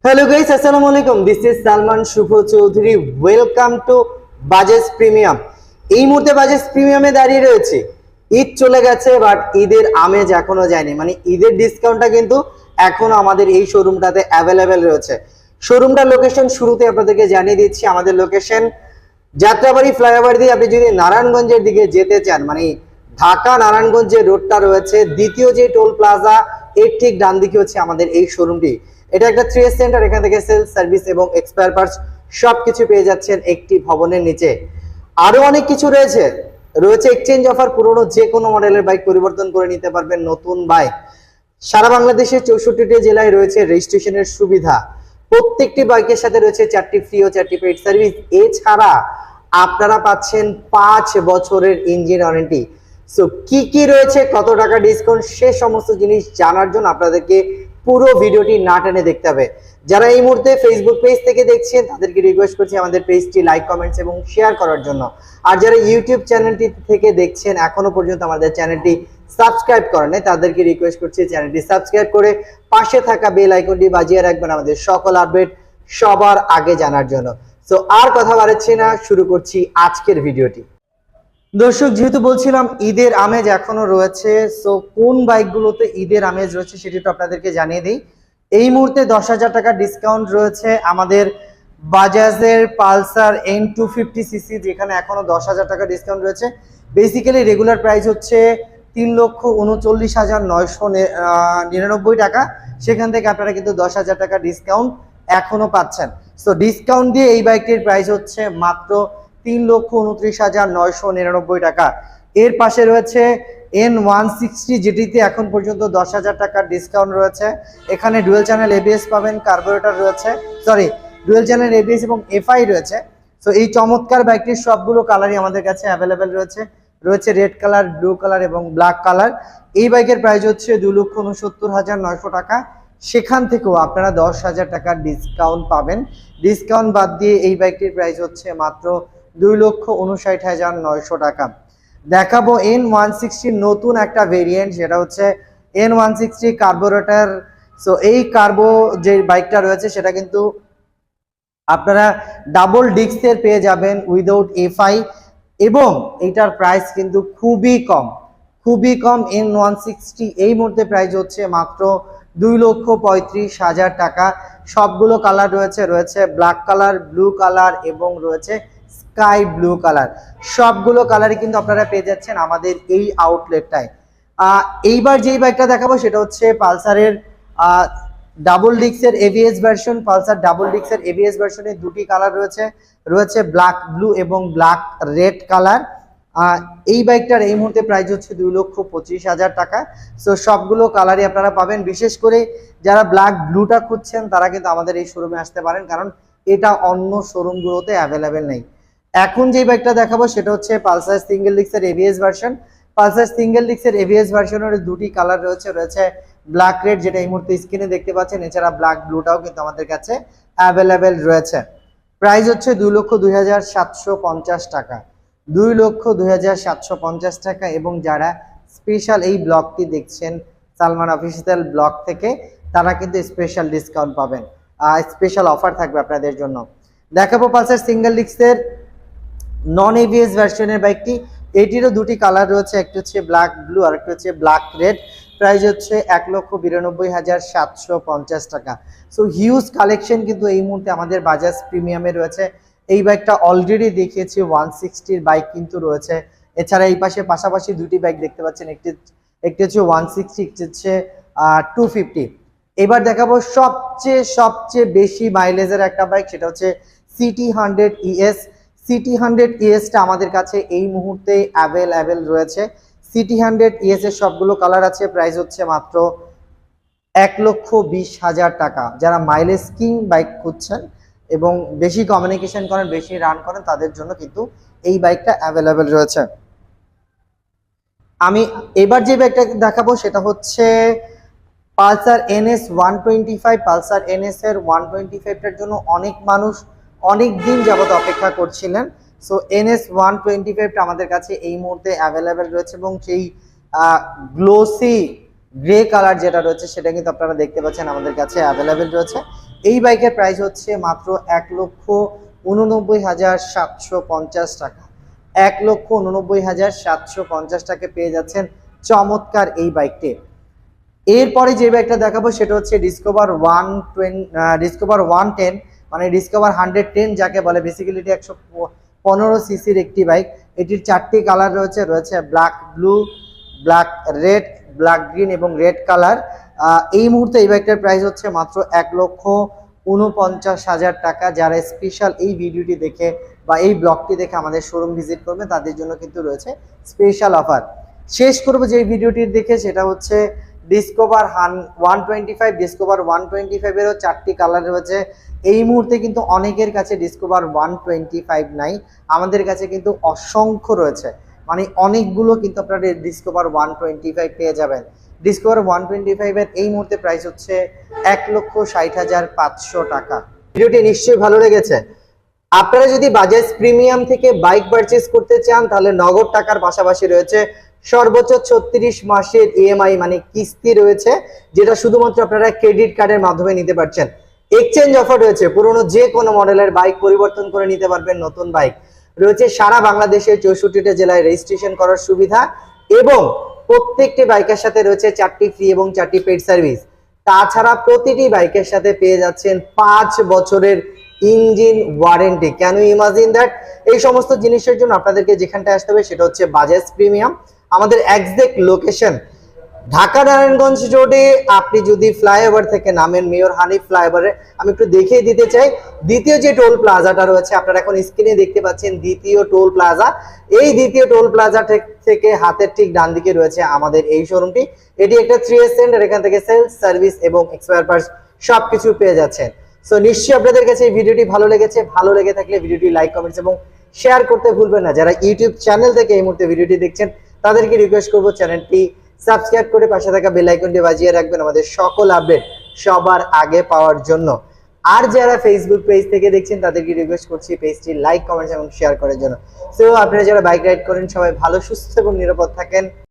Hello guys, আসসালামু আলাইকুম। This is Salman Shuvo Chowdhury. Welcome to Bajaj premium. এই মুহূর্তে বাজাজ প্রিমিয়ামে দাঁড়িয়ে রয়েছে। ঈদ চলে গেছে, বাট ঈদের আমেজ এখনো যায়নি। মানে ঈদের ডিসকাউন্টটা কিন্তু এখনো আমাদের এই শোরুমটাতে অ্যাভেলেবেল রয়েছে। শোরুমটার লোকেশন শুরুতে আপনাদেরকে জানিয়ে দিচ্ছি। আমাদের লোকেশন যাত্রাবাড়ি ফ্লাইওভার দিয়ে আপনি যদি নারায়ণগঞ্জের দিকে যেতে চান, মানে ঢাকা নারায়ণগঞ্জ যে রোডটা রয়েছে, দ্বিতীয় যে টোল প্লাজা, এর ঠিক ডান দিকে হচ্ছে আমাদের এই শোরুমটি। এটা একটা 3S সেন্টার। এখান থেকে সেলস, সার্ভিস এবং এক্সপায়ার পার্টস সবকিছু পেয়ে যাচ্ছেন একটি ভবনের নিচে। আরো অনেক কিছু রয়েছে। এক্সচেঞ্জ অফার, পুরনো যে কোনো মডেলের বাইক পরিবর্তন করে নিতে পারবেন নতুন বাইক। সারা বাংলাদেশের 64টি জেলায় রয়েছে রেজিস্ট্রেশনের সুবিধা। প্রত্যেকটি বাইকের সাথে রয়েছে 4টি ফ্রি ও 4টি পেইড সার্ভিস। এছাড়া আপনারা পাচ্ছেন 5 বছরের ইঞ্জিন ওয়ারেন্টি। সো কি কি রয়েছে, কত টাকা ডিসকাউন্ট, সে সমস্ত জিনিস জানার জন্য আপনাদেরকে পুরো ভিডিওটি না টেনে দেখতে হবে। যারা এই মুহূর্তে ফেসবুক পেজ থেকে দেখছেন তাদেরকে রিকোয়েস্ট করছি আমাদের পেজটি লাইক, কমেন্টস এবং শেয়ার করার জন্য। আর যারা ইউটিউব চ্যানেলটি থেকে দেখছেন এখনো পর্যন্ত আমাদের চ্যানেলটি সাবস্ক্রাইব করেন নাই, তাদেরকে রিকোয়েস্ট করছি চ্যানেলটি সাবস্ক্রাইব করে পাশে থাকা বেল আইকনটি বাজিয়ে রাখবেন আমাদের সকল আপডেট সবার আগে জানার জন্য। সো আর কথা বাড়াচ্ছি না, শুরু করছি আজকের ভিডিওটি। দর্শক, যেহেতু বলছিলাম ঈদের আমেজ এখনো রয়েছে, সো কোন বাইকগুলোতে ঈদের আমেজ রয়েছে সেটি তো আপনাদেরকে জানিয়ে দিই। এই মুহূর্তে 10,000 টাকা ডিসকাউন্ট রয়েছে আমাদের বাজাজের পালসার N250cc, যেখানে এখনো 10,000 টাকা ডিসকাউন্ট রয়েছে। বেসিক্যালি রেগুলার প্রাইস হচ্ছে 3,39,999 টাকা। সেখান থেকে আপনারা কিন্তু 10,000 টাকা ডিসকাউন্ট এখনো পাচ্ছেন। সো ডিসকাউন্ট দিয়ে এই বাইকটির প্রাইস হচ্ছে মাত্র 3,29,999 টাকা। এর পাশে রয়েছে N160, যেটিতে এখন পর্যন্ত 10,000 টাকার ডিসকাউন্ট রয়েছে। এখানে ডুয়েল চ্যানেল এবিএস পাবেন, কার্বোরেটর রয়েছে, ডুয়েল চ্যানেল এবিএস এবং এফআই রয়েছে। সো এই চমৎকার বাইকটির সবগুলো কালারই আমাদের কাছে অ্যাভেলেবেল রয়েছে রেড কালার, ব্লু কালার এবং ব্ল্যাক কালার। এই বাইকের প্রাইস হচ্ছে 2,69,900 টাকা। সেখান থেকেও আপনারা 10,000 টাকার ডিসকাউন্ট পাবেন। ডিসকাউন্ট বাদ দিয়ে এই বাইকটির প্রাইস হচ্ছে মাত্র 2,59,900 টাকা। দেখাবো N160 নতুন একটা ভেরিয়েন্ট, সেটা হচ্ছে N160 কার্বোরেটর। সো এই কার্বো যে বাইকটা রয়েছে সেটা কিন্তু আপনারা ডাবল ডিস্কের পেয়ে যাবেন উইদাউট এফআই, এবং এটার প্রাইস কিন্তু খুবই কম। N160 এই মুহূর্তে প্রাইস হচ্ছে মাত্র 2,35,000 টাকা। সবগুলো কালার রয়েছে ব্ল্যাক কালার, ব্লু কালার এবং রয়েছে স্কাই ব্লু কালার। সবগুলো কালারই কিন্তু আপনারা পেয়ে যাচ্ছেন আমাদের এই আউটলেটটায়। এইবার যেই বাইকটা দেখাবো সেটা হচ্ছে পালসারের ডাবল ডিস্কের এবিএস ভার্সন। পালসার ডাবল ডিস্কের এবিএস ভার্সনে দুটি কালার রয়েছে ব্ল্যাক ব্লু এবং ব্ল্যাক রেড কালার। এই বাইকটার এই মুহূর্তে প্রাইস হচ্ছে 2,25,000 টাকা। সো সবগুলো কালারই আপনারা পাবেন। বিশেষ করে যারা ব্ল্যাক ব্লুটা খুঁজছেন তারা কিন্তু আমাদের এই শোরুমে আসতে পারেন, কারণ এটা অন্য শোরুমগুলোতে অ্যাভেলেবেল নেই। এখন যে বাইকটা দেখাবো সেটা হচ্ছে পালসার সিঙ্গেল ডিস্কের এবিএস ভার্সন। পালসার সিঙ্গেল ডিস্কের এবিএস ভার্সনের দুটি কালার রয়েছে ব্ল্যাক রেড, যেটা এই মুহূর্তে স্ক্রিনে দেখতে পাচ্ছেন। এছাড়া ব্ল্যাক ব্লুটাও কিন্তু আমাদের কাছে অ্যাভেলেবেল রয়েছে। প্রাইস হচ্ছে 2,02,750 টাকা। 2,02,750 টাকা। এবং যারা স্পেশাল এই ব্লগটি দেখছেন সালমান অফিসিয়াল ব্লগ থেকে, তারা কিন্তু স্পেশাল ডিসকাউন্ট পাবেন, স্পেশাল অফার থাকবে আপনাদের জন্য। দেখাবো পালসার সিঙ্গেল ডিস্কের নন এবিএস ভার্সনের বাইকটি। এটিরও দুটি কালার রয়েছে, একটি হচ্ছে ব্ল্যাক ব্লু আর একটি হচ্ছে ব্ল্যাক রেড। প্রাইস হচ্ছে 1,92,750 টাকা। সো হিউজ কালেকশন কিন্তু এই মুহূর্তে আমাদের বাজাজ প্রিমিয়ামে রয়েছে। এই বাইকটা অলরেডি দেখিয়েছি, 160 বাইক কিন্তু রয়েছে। এছাড়া এই পাশাপাশি দুটি বাইক দেখতে পাচ্ছেন, একটি হচ্ছে 160, একটি হচ্ছে 250। এবার দেখাবো সবচেয়ে বেশি মাইলেজের একটা বাইক, সেটা হচ্ছে সিটি 100 ES। সিটি 100 টা আমাদের কাছে এই মুহূর্তে অ্যাভেলেবেল রয়েছে। সিটি 100 এর সবগুলো কালার আছে। প্রাইস হচ্ছে মাত্র 1,20,000 টাকা। যারা মাইলেজ কিং বাইক খুঁজছেন এবং বেশি কমিউনিকেশন করেন, বেশি রান করেন, তাদের জন্য কিন্তু এই বাইকটা অ্যাভেলেবেল রয়েছে। আমি এবার যে বাইকটা দেখাবো সেটা হচ্ছে পালসার NS 125। পালসার NS এর 125টার জন্য অনেক মানুষ অনেক দিন যাবত অপেক্ষা করছিলেন। সো NS 125টা আমাদের কাছে এই মুহূর্তে অ্যাভেলেবেল রয়েছে, এবং সেই গ্লোসি গ্রে কালার যেটা রয়েছে সেটা কিন্তু আপনারা দেখতে পাচ্ছেন আমাদের কাছে অ্যাভেলেবেল রয়েছে। এই বাইকের প্রাইস হচ্ছে মাত্র 1,89,750 টাকা। 1,89,750 টাকা পেয়ে যাচ্ছেন চমৎকার এই বাইকটি। এরপরে যে বাইকটা দেখাবো সেটা হচ্ছে ডিসকভার 110, মানে ডিসকভার 110 যাকে বলে। বেসিক্যালি এটি 115 সিসির একটি বাইক। এটির 4টি কালার রয়েছে, black blue, black red, black green এবং রেড কালার। এই মুহূর্তে এই বাইকটার প্রাইস হচ্ছে মাত্র 1,49,000 টাকা। যারা স্পেশাল এই ভিডিওটি দেখে বা এই ব্লগটি দেখে আমাদের শোরুম ভিজিট করবে তাদের জন্য কিন্তু রয়েছে স্পেশাল অফার। শেষ করবো যে ভিডিওটি দেখে সেটা হচ্ছে ডিসকভার 125। ডিসকভার 125 এরও 4টি কালার রয়েছে। এই মুহূর্তে কিন্তু অনেকের কাছে ডিসকভার 125 নাই, আমাদের কাছে কিন্তু অসংখ্য রয়েছে, মানে অনেকগুলো কিন্তু আপনারা ডিসকভার 125 পেয়ে যাবেন। ডিসকভার 125 এর এই মুহূর্তে প্রাইস হচ্ছে 1,60,500 টাকা। ভিডিওটি নিশ্চয়ই ভালো লেগেছে। আপনারা যদি বাজাজ প্রিমিয়াম থেকে বাইক পারচেজ করতে চান তাহলে নগদ টাকার পাশাপাশি রয়েছে সর্বোচ্চ 36 মাসের ইএমআই মানে কিস্তি রয়েছে, যেটা শুধুমাত্র আপনারা ক্রেডিট কার্ডের মাধ্যমে নিতে পারছেন। এক্সচেঞ্জ অফার রয়েছে, পুরনো যে কোনো মডেলের বাইক পরিবর্তন করে নিতে পারবেন, নতুন বাইক রয়েছে। সারা বাংলাদেশের 64টা জেলায় রেজিস্ট্রেশন করার সুবিধা এবং প্রত্যেকটি বাইকের সাথে রয়েছে 4টি ফ্রি এবং 4টি পেড সার্ভিস। তাছাড়া প্রতিটি বাইকের সাথে পেয়ে যাচ্ছেন 5 বছরের engine warranty. Can you imagine that? এই সমস্ত জিনিসের জন্য আপনাদেরকে যেখানটায় আসতে হবে সেটা হচ্ছে বাজাজ প্রিমিয়াম। আমাদের এক্সাক্ট লোকেশন ঢাকা নারায়ণগঞ্জ রোডে। আপনি যদি ফ্লাইওভার থেকে নামেন, মেয়র হানিফ ফ্লাইওভারে, আমি একটু দেখিয়ে দিতে চাই দ্বিতীয় যে টোল প্লাজাটা রয়েছে, আপনারা এখন স্ক্রিনে দেখতে পাচ্ছেন দ্বিতীয় টোল প্লাজা। এই দ্বিতীয় টোল প্লাজা থেকে হাতের ঠিক ডান দিকে রয়েছে আমাদের এই শোরুমটি। এটি একটা 3S সেন্টার, এখান থেকে সেলস, সার্ভিস এবং এক্সপায়ার পার্টস সবকিছু পেয়ে যাচ্ছেন। সো নিশ্চয়ই আপনাদের কাছে এই ভিডিওটি ভালো লেগেছে। ভালো লেগে থাকলে ভিডিওটি লাইক, কমেন্টস এবং শেয়ার করতে ভুলবেন না। যারা ইউটিউব চ্যানেল থেকে এই মুহূর্তে ভিডিওটি দেখছেন তাদেরকে রিকোয়েস্ট করবো চ্যানেলটি সাবস্ক্রাইব করে পাশে থাকা বেল আইকনটি বাজিয়ে রাখবেন আমাদের সকল আপডেট সবার আগে পাওয়ার জন্য। আর যারা ফেসবুক পেজ থেকে দেখছেন তাদেরকে রিকোয়েস্ট করছি পেজটি লাইক, কমেন্টস এবং শেয়ার করার জন্য। সো আপনারা যারা বাইক রাইড করেন সবাই ভালো, সুস্থ এবং নিরাপদ থাকেন।